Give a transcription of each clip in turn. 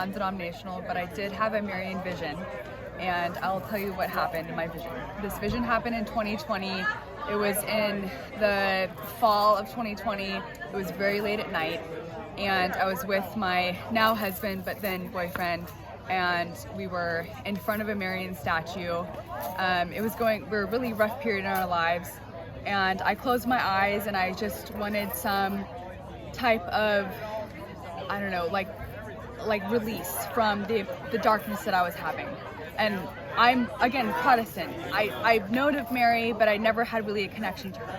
non-denominational, but I did have a Marian vision, and I'll tell you what happened in my vision. This vision happened in 2020. It was in the fall of 2020. It was very late at night, and I was with my now husband, but then boyfriend, and we were in front of a Marian statue. We were a really rough period in our lives, and I closed my eyes and I just wanted some type of, I don't know, like release from the darkness that I was having. And I'm, again, Protestant. I've known of Mary, but I never had really a connection to her.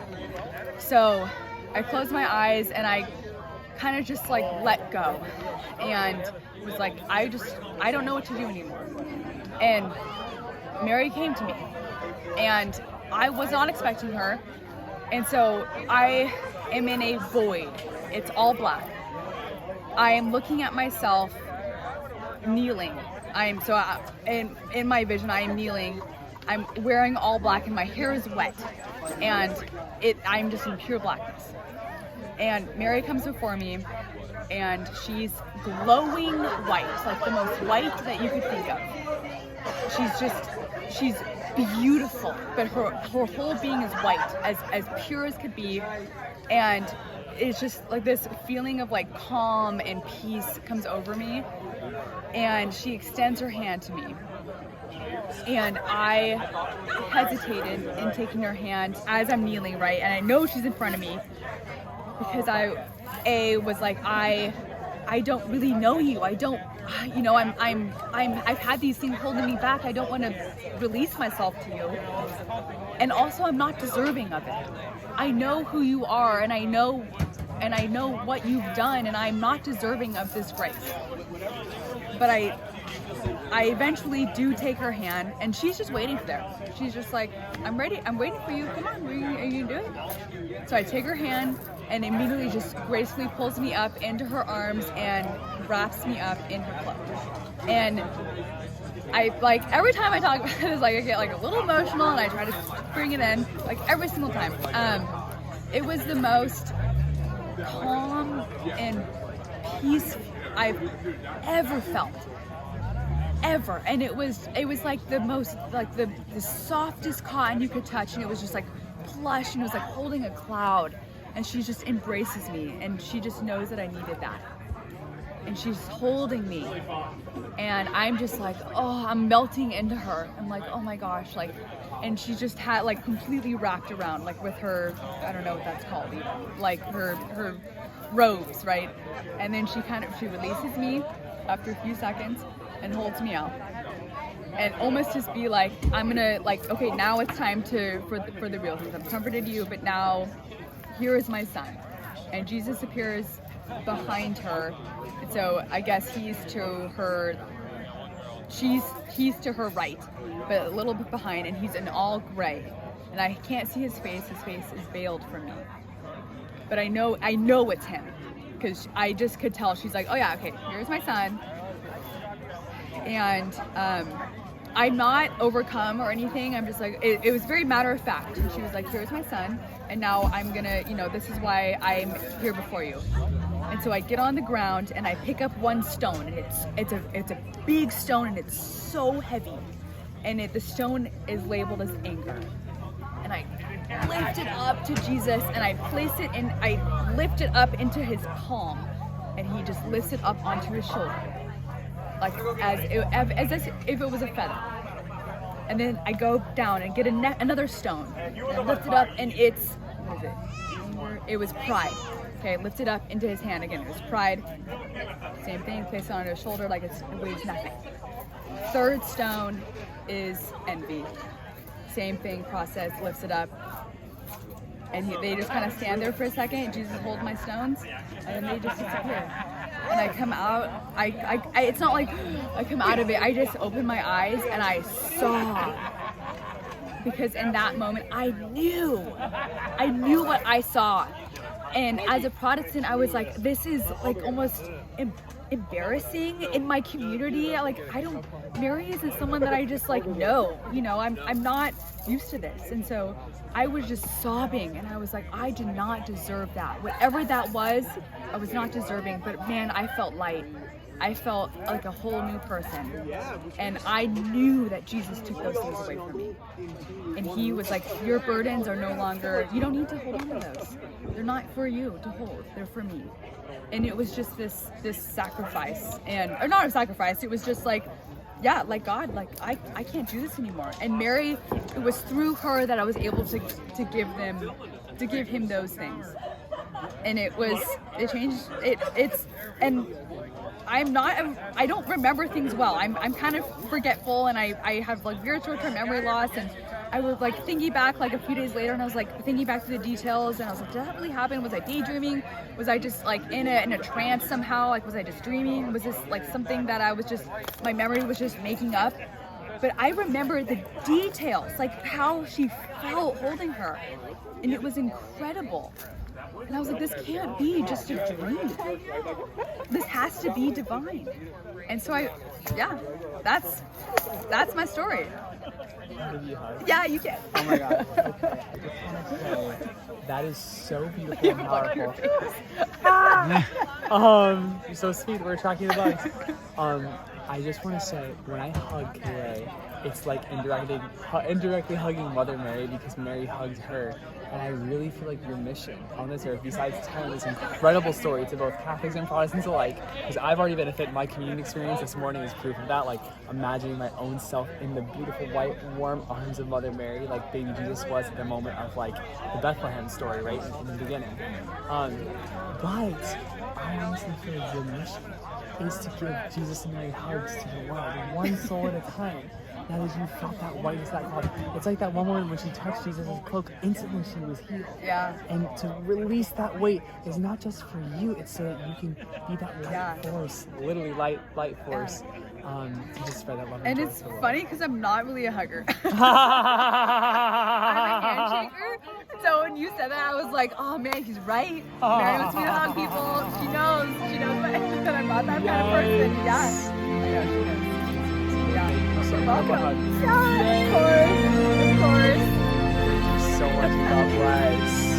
So I closed my eyes and I kind of just like let go, and was like, I don't know what to do anymore. And Mary came to me, and I was not expecting her. And so I am in a void. It's all black. I am looking at myself kneeling. In my vision, I am kneeling. I'm wearing all black and my hair is wet, and I'm just in pure blackness. And Mary comes before me, and she's glowing white, like the most white that you could think of. She's beautiful, but her whole being is white, as pure as could be. And it's just like this feeling of like calm and peace comes over me. And she extends her hand to me. And I hesitated in taking her hand as I'm kneeling, right? And I know she's in front of me, because I was like, I don't really know you. I've had these things holding me back. I don't want to release myself to you. And also, I'm not deserving of it. I know who you are, and I know what you've done, and I'm not deserving of this grace. But I eventually do take her hand, and she's just waiting there. She's just like, I'm ready. I'm waiting for you. Come on, are you doing it? So I take her hand, and immediately just gracefully pulls me up into her arms and wraps me up in her cloak. And I, like, every time I talk about it, it's like I get like a little emotional, and I try to bring it in, like every single time. It was the most calm and peace I've ever felt. Ever. And it was like the most, like the softest cotton you could touch, and it was just like plush, and it was like holding a cloud. And she just embraces me, and she just knows that I needed that. And she's holding me, and I'm just like, oh, I'm melting into her. I'm like, oh my gosh, like, and she just had like completely wrapped around, like with her, I don't know what that's called even, like her robes, right? And then she releases me after a few seconds and holds me out, and almost just be like, I'm gonna, like, okay, now it's time for the real things. I've comforted you, but now here is my son. And Jesus appears behind her. So I guess he's to her right, but a little bit behind, and he's in all gray. And I can't see his face. His face is veiled from me. But I know it's him, because I just could tell. She's like, oh yeah, okay, here's my son. And I'm not overcome or anything. I'm just like, it was very matter of fact. And she was like, here's my son, and now I'm gonna, this is why I'm here before you. And so I get on the ground and I pick up one stone, and it's a big stone, and it's so heavy, and the stone is labeled as anger. And I lift it up to Jesus, and I lift it up into his palm, and he just lifts it up onto his shoulder, like as if it was a feather. And then I go down and get another stone, and I lift it up, and it was pride. Okay, lift it up into his hand again. It was pride. Same thing, place it on his shoulder like it weighs nothing. Third stone is envy. Same thing, process, lifts it up. And they just kind of stand there for a second. Jesus holds my stones, and then they just disappear. And I come out, it's not like I come out of it, I just open my eyes and I saw. Because in that moment, I knew what I saw. And as a Protestant, I was like, this is like almost embarrassing in my community. Like, Mary isn't someone that I just like know, I'm not used to this. And so I was just sobbing, and I was like, I did not deserve that. Whatever that was, I was not deserving, but man, I felt light. I felt like a whole new person. And I knew that Jesus took those things away from me. And he was like, your burdens are no longer, you don't need to hold on to those. They're not for you to hold, they're for me. And it was just this sacrifice, or not a sacrifice, it was just like, yeah, like God, like I can't do this anymore. And Mary, it was through her that I was able to give him those things. And it changed, and I don't remember things well. I'm kind of forgetful, and I have like weird short-term memory loss, and I was like thinking back like a few days later, and I was like thinking back to the details, and I was like, did that really happen? Was I daydreaming? Was I just like in a trance somehow? Like, was I just dreaming? Was this like something that my memory was just making up? But I remember the details, like how she felt holding her, and it was incredible. And I was like, this can't be just a dream. This has to be divine. And so that's my story. Yeah, you can. Oh my God. Okay, I just want to say that is so beautiful and powerful. You're so sweet. We're tracking the bugs. I just want to say, when I hug Kayleigh, it's like indirectly hugging Mother Mary, because Mary hugged her. And I really feel like your mission on this earth, besides telling this incredible story to both Catholics and Protestants alike, because I've already benefited, my communion experience this morning is proof of that, like imagining my own self in the beautiful white warm arms of Mother Mary, like baby Jesus was at the moment of like the Bethlehem story, right, in the beginning. But I honestly feel like your mission is to give Jesus and Mary hugs to the world, one soul at a time. Now that you felt that whiteness, that God, it's like that one woman when she touched Jesus' cloak, instantly she was healed. Yeah. And to release that weight is not just for you, it's so that you can be that light force, literally light force, to just spread that love. And it's funny because I'm not really a hugger. I'm a handshaker. So when you said that, I was like, oh man, he's right. Mary wants me to hug people. She knows that I'm not that kind of person. Yeah. Yeah, she knows. Yeah. You're welcome. Yeah, of course. Thank you so much. God bless.